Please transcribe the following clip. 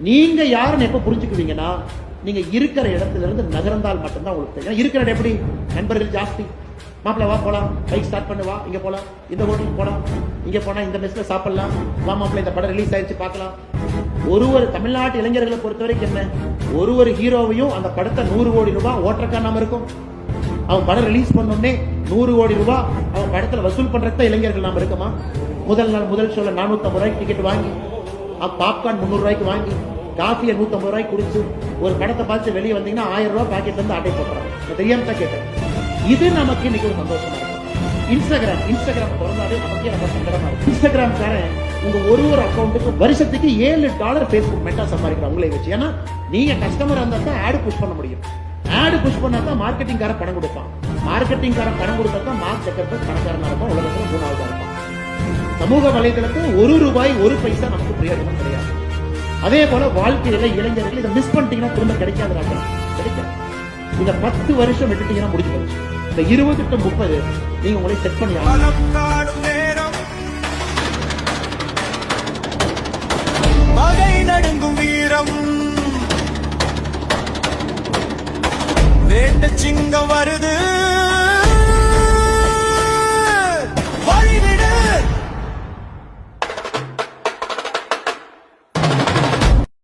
நீங்க யாருன்னு எப்ப புரிஞ்சுக்குவீங்கன்னா நீங்க இருக்கிற இடத்துல இருந்து நகர்ந்தால் மட்டும்தான் உங்களுக்கு தெரியும். இருக்கிற இடம் எப்படி? நண்பர்கள் ஜாஸ்தி. மாப்பிள்ள வா போலாம், பைக் ஸ்டார்ட் பண்ணு, வா இங்க போலாம், இந்த ஹோட்டலுக்கு போலாம், இங்க போனா இந்த மெஸ்ல சாப்பிடலாம், வா மாப்பிள்ள இந்த படம் ரிலீஸ் ஆயிடுச்சு பார்க்கலாம். ஒரு தமிழ்நாட்டு இளைஞர்களை பொறுத்த வரைக்கும் என்ன, ஒரு ஹீரோவையும் அந்த படத்தை 100 கோடி ரூபாய் ஓட்டறக்கா நாம இருக்கும். அவன் படம் ரிலீஸ் பண்ணோடனே 100 கோடி ரூபாய் அவன் படத்துல வசூல் பண்றதுக்கு இளைஞர்கள் நாம இருக்கமா? முதல் நாள் முதல் ஷோல 450 ரூபாய்க்கு டிக்கெட் வாங்கி, பாப்கார்ன் 300 ரூபாய்க்கு வாங்கி, காஃபியை 150 ரூபாய்க்கு குடிச்சு ஒரு படத்தை பார்த்து வெளியே வந்தீங்கன்னா 1000 ரூபாய் பாக்கெட்ல இருந்து அட்டை போடுறான். தெரியாம தான் கேட்டேன். இது நமக்கு இன்னைக்கு ஒரு சந்தோஷமா இருக்கும். இன்ஸ்டாகிராம் திறந்தாலே நமக்கே ரொம்ப சங்கடமா இருக்கு. இன்ஸ்டாகிராம்காரன் உங்க ஒரு அக்கௌண்ட்டுக்கு வருஷத்துக்கு $7 பேஸ்புக் மெட்டா சம்பாதிக்கிறான் உங்களை வச்சு. ஏன்னா நீங்க கஸ்டமர் இருந்தா தான் ஆடு புஷ் பண்ண முடியும். ஆடு புஷ் பண்ணா தான் மார்க்கெட்டிங்காரன் பணம் கொடுப்பான். மார்க்கெட்டிங்காரன் பணம் கொடுத்தா தான் மார்க் ஜக்கர்பர்க் பணக்காரனா இருப்பான், உலகத்துல 3வது இருப்பான். சமூக வலைதளத்துக்கு ஒரு பைசா நமக்கு பிரயோஜனம் கிடையாது. அதே போல வாழ்க்கையில இளைஞர்கள் இதை மிஸ் பண்ணிட்டீங்கன்னா திரும்ப கிடைக்காது. கிடைக்காது. இந்த 10 வருஷம் விட்டுட்டீங்கன்னா முடிஞ்சு போச்சு. இந்த 20 to 30 நீங்க உங்களை செட் பண்ணி மகை நடுங்கும் வீரம் வேட்ட சிங்கம் வருது